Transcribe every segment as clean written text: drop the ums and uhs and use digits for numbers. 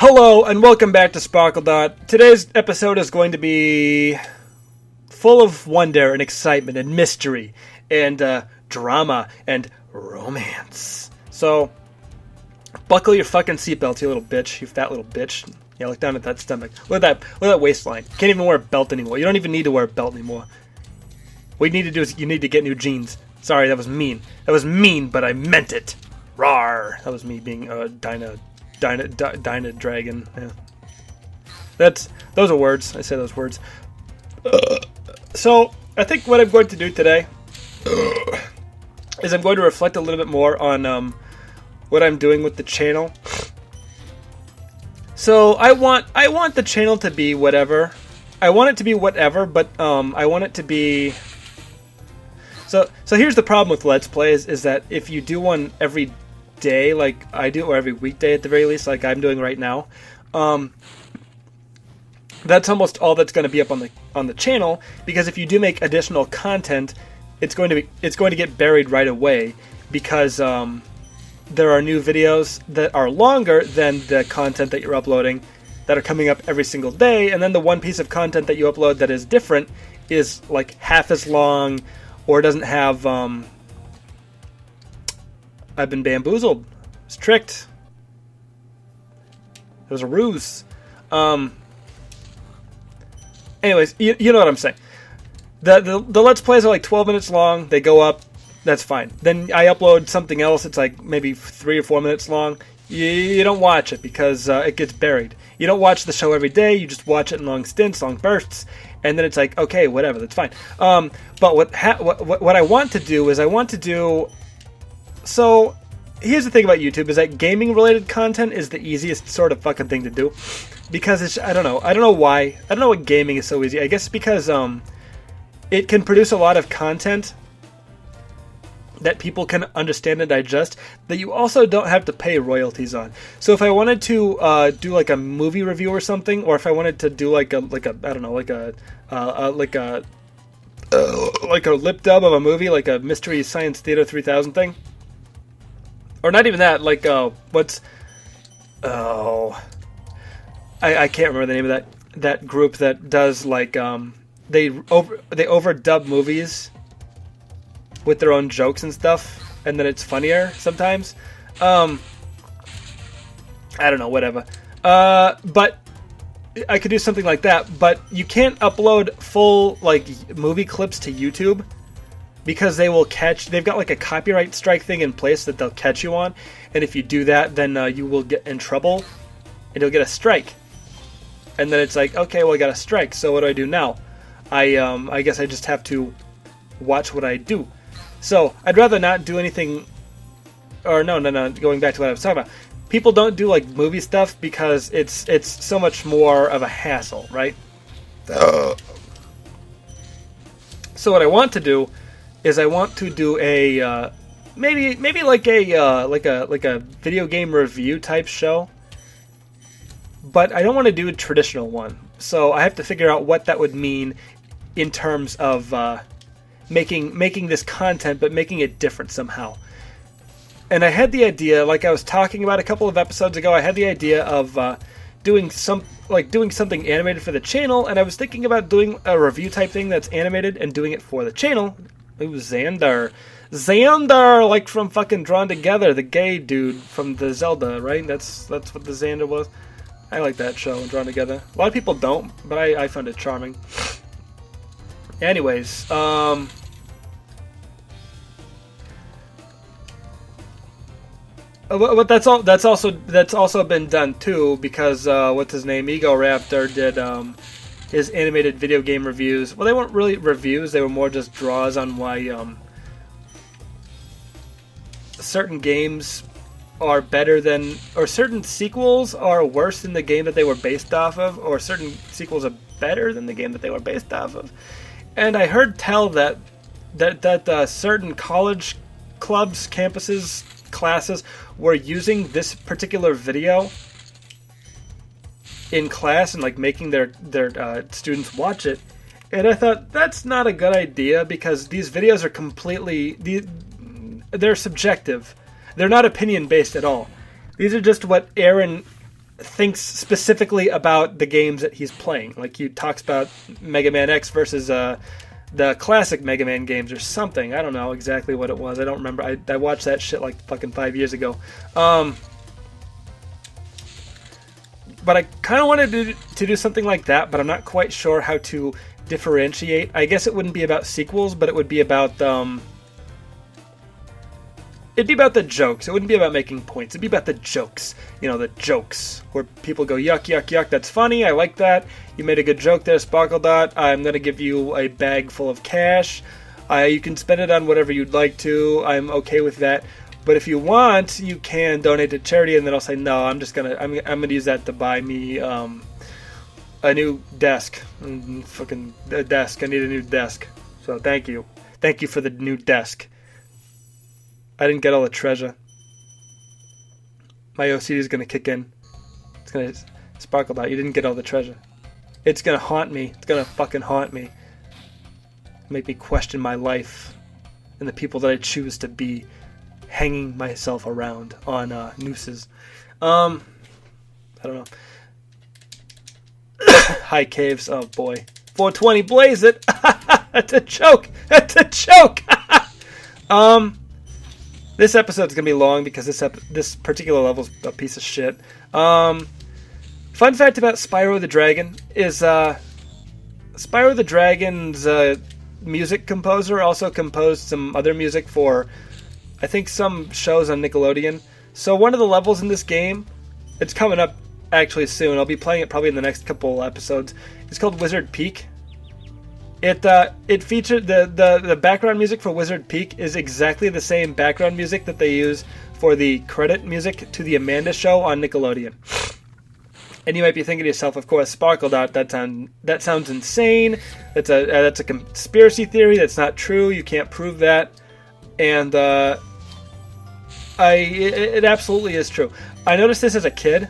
Hello and welcome back to SparkleDart. Today's episode is going to be full of wonder and excitement and mystery and drama and romance. So, buckle your fucking seatbelt, you little bitch, you fat little bitch. Yeah, look down at that stomach. Look at that waistline. Can't even wear a belt anymore. You don't even need to wear a belt anymore. What you need to do is you need to get new jeans. Sorry, that was mean. That was mean, but I meant it. Rawr. That was me being a Dyna dragon. Yeah. Those are words. I say those words. So I think what I'm going to do today is I'm going to reflect a little bit more on what I'm doing with the channel. So I want the channel to be whatever. I want it to be whatever, but I want it to be. So here's the problem with Let's Plays is that if you do one every day like I do, or every weekday at the very least, like I'm doing right now, that's almost all that's going to be up on the channel, because if you do make additional content, it's going to get buried right away, because there are new videos that are longer than the content that you're uploading that are coming up every single day, and then the one piece of content that you upload that is different is like half as long, or doesn't have I've been bamboozled. I was tricked. It was a ruse. Anyways, you know what I'm saying. The Let's Plays are like 12 minutes long. They go up. That's fine. Then I upload something else. It's like maybe 3 or 4 minutes long. You don't watch it because it gets buried. You don't watch the show every day. You just watch it in long stints, long bursts. And then it's like, okay, whatever. That's fine. But what I want to do is So, here's the thing about YouTube, is that gaming-related content is the easiest sort of fucking thing to do. Because it's, I don't know why. I don't know what gaming is so easy. I guess because, it can produce a lot of content that people can understand and digest, that you also don't have to pay royalties on. So if I wanted to, do like a movie review or something, or if I wanted to do like a lip dub of a movie, like a Mystery Science Theater 3000 thing, or not even that, like, I can't remember the name of that group that does, like, they overdub movies with their own jokes and stuff, and then it's funnier sometimes. I don't know, whatever. But I could do something like that, but you can't upload full, like, movie clips to YouTube, because they've got like a copyright strike thing in place that they'll catch you on, and if you do that, then you will get in trouble, and you'll get a strike. And then it's like, okay, well, I got a strike, so what do I do now? I guess I just have to watch what I do. So, I'd rather not do anything, or no, going back to what I was talking about. People don't do like movie stuff because it's so much more of a hassle, right? So what I want to do is I want to do a maybe like a video game review type show, but I don't want to do a traditional one. So I have to figure out what that would mean in terms of making this content, but making it different somehow. And I had the idea, like I was talking about a couple of episodes ago, I had the idea of doing something animated for the channel, and I was thinking about doing a review type thing that's animated and doing it for the channel. Ooh, Xander, like from fucking Drawn Together, the gay dude from the Zelda, right? That's what the Xander was. I like that show, Drawn Together. A lot of people don't, but I found it charming. Anyways, but that's also been done too, because what's his name, Ego Raptor, did his animated video game reviews. Well, they weren't really reviews; they were more just draws on why certain games are better than, or certain sequels are worse than the game that they were based off of, or certain sequels are better than the game that they were based off of. And I heard tell that certain college clubs, campuses, classes were using this particular video in class and like making their students watch it. And I thought that's not a good idea, because these videos are they're subjective. They're not opinion based at all. These are just what Aaron thinks specifically about the games that he's playing. Like he talks about Mega Man X versus the classic Mega Man games or something. I don't know exactly what it was. I don't remember. I watched that shit like fucking 5 years ago. But I kind of wanted to do something like that, but I'm not quite sure how to differentiate. I guess it wouldn't be about sequels, but it would be about it'd be about the jokes. It wouldn't be about making points. It'd be about the jokes. You know, the jokes where people go, yuck, yuck, yuck. That's funny. I like that. You made a good joke there, SparkleDart. I'm going to give you a bag full of cash. You can spend it on whatever you'd like to. I'm okay with that. But if you want, you can donate to charity. And then I'll say, no, I'm gonna use that to buy me a new desk. Fucking a desk. I need a new desk. So thank you. Thank you for the new desk. I didn't get all the treasure. My OCD is going to kick in. It's going to SparkleDart. You didn't get all the treasure. It's going to haunt me. It's going to fucking haunt me. Make me question my life and the people that I choose to be, hanging myself around on nooses. I don't know. High caves. Oh boy. 420 blaze it. That's a joke. That's a joke. This episode's gonna be long because this particular level's a piece of shit. Fun fact about Spyro the Dragon is Spyro the Dragon's music composer also composed some other music for, I think, some shows on Nickelodeon. So one of the levels in this game, it's coming up actually soon. I'll be playing it probably in the next couple episodes. It's called Wizard Peak. It featured the background music for Wizard Peak is exactly the same background music that they use for the credit music to the Amanda Show on Nickelodeon. And you might be thinking to yourself, of course, SparkleDart, that sounds insane. That's a conspiracy theory. That's not true. You can't prove that. And it absolutely is true. I noticed this as a kid.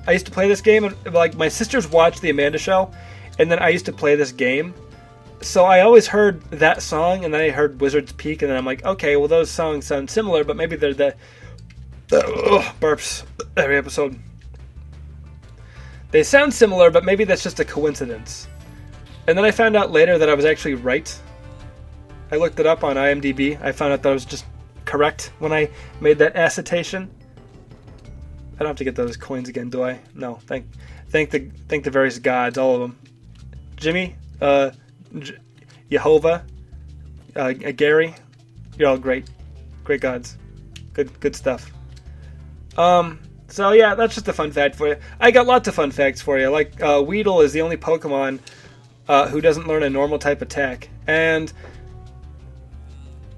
I used to play this game, and like my sisters watched the Amanda Show, and then I used to play this game. So I always heard that song, and then I heard Wizard's Peak, and then I'm like, okay, well those songs sound similar, but maybe they're the burps every episode. They sound similar, but maybe that's just a coincidence. And then I found out later that I was actually right. I looked it up on IMDb. I found out that I was just correct when I made that assertion. I don't have to get those coins again, do I? No. Thank the various gods, all of them. Jimmy, Jehovah, Gary, you're all great gods. Good stuff. So yeah, that's just a fun fact for you. I got lots of fun facts for you. Like Weedle is the only Pokemon who doesn't learn a normal type attack, and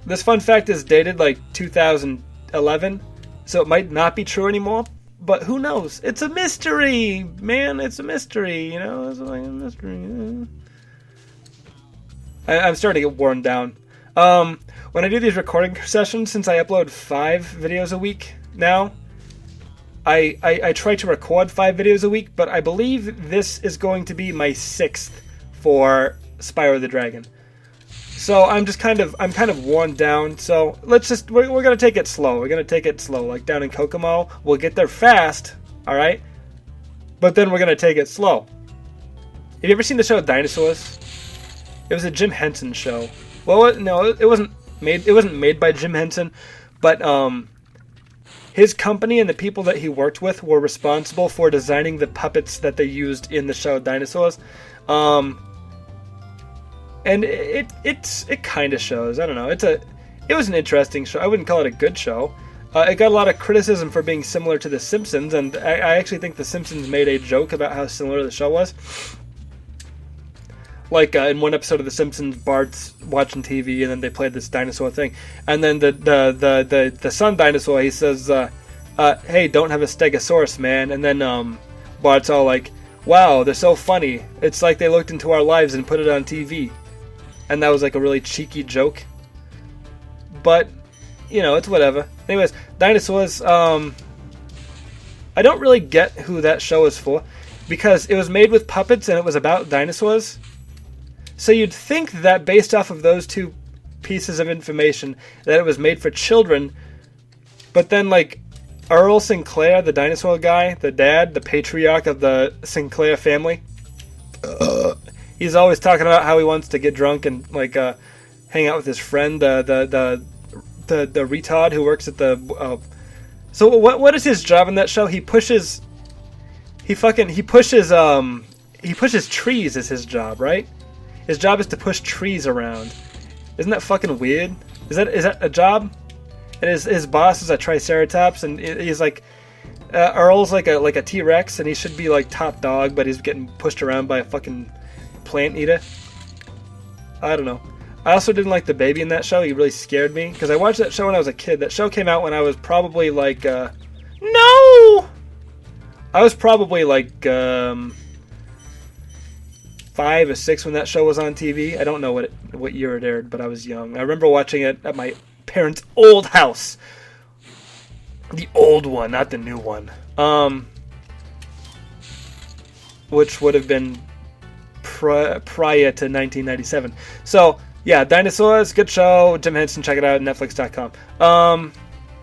this fun fact is dated like 2011, so it might not be true anymore. But who knows? It's a mystery, man. It's a mystery, you know. It's like a mystery. I'm starting to get worn down. When I do these recording sessions, since I upload 5 videos a week now, I try to record 5 videos a week, but I believe this is going to be my 6th for Spyro the Dragon. So I'm kind of worn down. So we're gonna take it slow. We're gonna take it slow, like down in Kokomo. We'll get there fast, all right? But then we're gonna take it slow. Have you ever seen the show Dinosaurs? It was a Jim Henson show. Well, no, it wasn't made by Jim Henson, but his company and the people that he worked with were responsible for designing the puppets that they used in the show Dinosaurs. And it kind of shows. I don't know. It was an interesting show. I wouldn't call it a good show. It got a lot of criticism for being similar to The Simpsons, and I actually think The Simpsons made a joke about how similar the show was. Like in one episode of The Simpsons, Bart's watching TV, and then they played this dinosaur thing, and then the son dinosaur, he says, "Hey, don't have a Stegosaurus, man." And then Bart's all like, "Wow, they're so funny. It's like they looked into our lives and put it on TV." And that was like a really cheeky joke. But, you know, it's whatever. Anyways, Dinosaurs, I don't really get who that show is for, because it was made with puppets and it was about dinosaurs. So you'd think that based off of those 2 pieces of information that it was made for children, but then like Earl Sinclair, the dinosaur guy, the dad, the patriarch of the Sinclair family. He's always talking about how he wants to get drunk and like hang out with his friend, the retard who works at the. So what is his job in that show? He pushes trees is his job, right? His job is to push trees around. Isn't that fucking weird? Is that a job? And his boss is a Triceratops, and he's like, Earl's like a T-Rex, and he should be like top dog, but he's getting pushed around by a fucking plant eater. I don't know. I also didn't like the baby in that show. He really scared me because I watched that show when I was a kid. That show came out when I was probably like no, I was probably like 5 or 6 when that show was on TV. I don't know what year it aired, but I was young. I remember watching it at my parents' old house. The old one, not the new one. Which would have been prior to 1997. So, yeah, Dinosaurs, good show. Jim Henson, check it out at Netflix.com.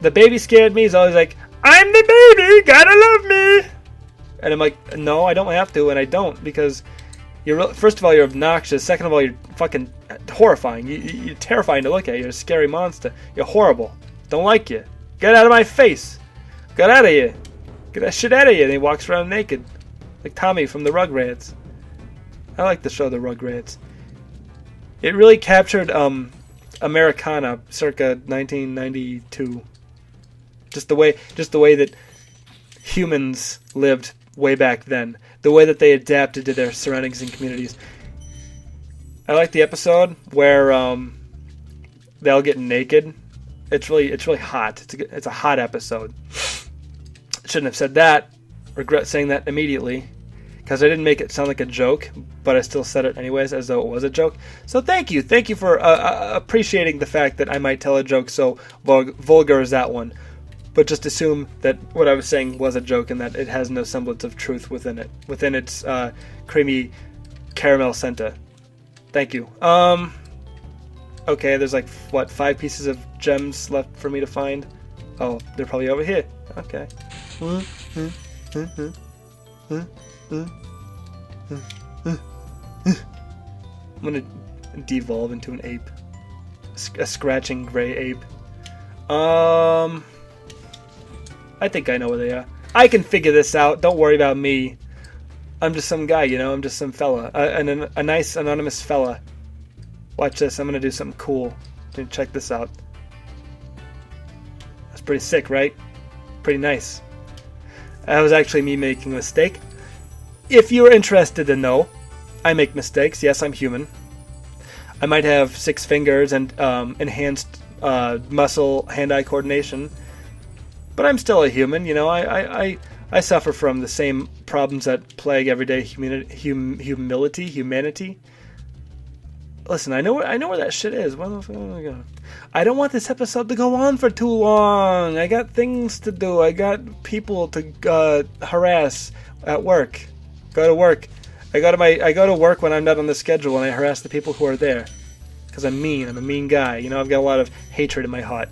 The baby scared me. He's always like, I'm the baby, gotta love me. And I'm like, no, I don't have to, and I don't, because first of all, you're obnoxious. Second of all, you're fucking horrifying. You're terrifying to look at. You're a scary monster. You're horrible. Don't like you. Get out of my face. Get out of here. Get that shit out of here. And he walks around naked. Like Tommy from the Rugrats. I like the show The Rugrats. It really captured Americana circa 1992. Just the way that humans lived way back then. The way that they adapted to their surroundings and communities. I like the episode where they all get naked. It's really hot. It's a hot episode. Shouldn't have said that. Regret saying that immediately. Because I didn't make it sound like a joke, but I still said it anyways as though it was a joke. So thank you for appreciating the fact that I might tell a joke so vulgar as that one. But just assume that what I was saying was a joke and that it has no semblance of truth within its creamy caramel center. Thank you. Okay, there's like, 5 pieces of gems left for me to find? Oh, they're probably over here. Okay. I'm gonna devolve into an ape. A scratching gray ape. I think I know where they are. I can figure this out. Don't worry about me. I'm just some guy, I'm just some fella. A nice anonymous fella. Watch this. I'm gonna do something cool. Check this out. That's pretty sick, right? Pretty nice. That was actually me making a mistake. If you're interested to know, I make mistakes. Yes, I'm human. I might have 6 fingers and enhanced muscle hand-eye coordination, but I'm still a human. I suffer from the same problems that plague everyday humanity. Listen, I know where that shit is. Where the fuck am I going? I don't want this episode to go on for too long. I got things to do. I got people to harass at work. Go to work. I go to work when I'm not on the schedule, and I harass the people who are there. Because I'm mean. I'm a mean guy. I've got a lot of hatred in my heart.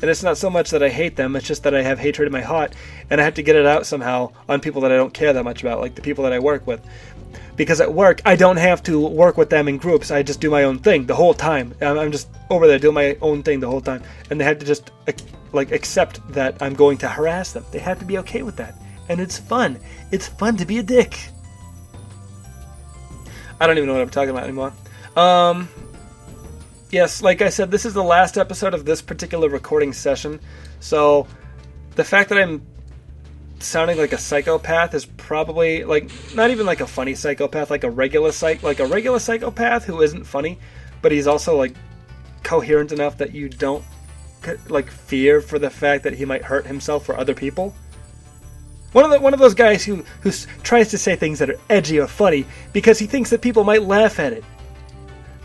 And it's not so much that I hate them, it's just that I have hatred in my heart, and I have to get it out somehow on people that I don't care that much about, like the people that I work with. Because at work, I don't have to work with them in groups. I just do my own thing the whole time. I'm just over there doing my own thing the whole time. And they have to just accept that I'm going to harass them. They have to be okay with that. And it's fun. It's fun to be a dick. I don't even know what I'm talking about anymore. Yes, like I said, this is the last episode of this particular recording session. So the fact that I'm sounding like a psychopath is probably not even like a funny psychopath, like a regular psychopath who isn't funny, but he's also coherent enough that you don't fear for the fact that he might hurt himself or other people. One of those guys who tries to say things that are edgy or funny because he thinks that people might laugh at it,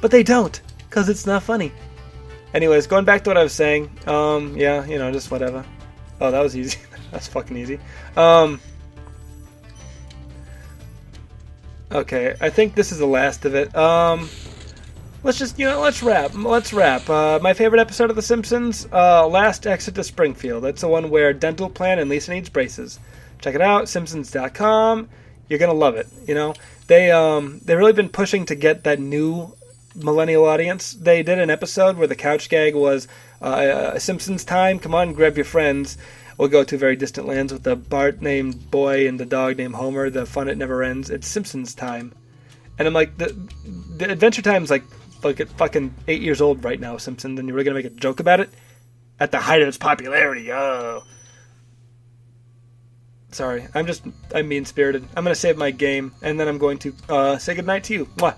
but they don't, because it's not funny. Anyways, going back to what I was saying, just whatever. Oh, that was easy. That's fucking easy. Okay, I think this is the last of it. let's wrap. Let's wrap. My favorite episode of The Simpsons, Last Exit to Springfield. That's the one where dental plan and Lisa needs braces. Check it out, Simpsons.com. You're gonna love it. They've really been pushing to get that new millennial audience. They did an episode where the couch gag was Simpsons time. Come on, grab your friends. We'll go to very distant lands with the Bart named Boy and the dog named Homer. The fun it never ends. It's Simpsons time. And I'm like, the Adventure Time's like at fucking 8 years old right now, Simpsons, and you're really gonna make a joke about it at the height of its popularity. Oh, sorry, I'm mean spirited. I'm gonna save my game, and then I'm going to say goodnight to you. Mwah.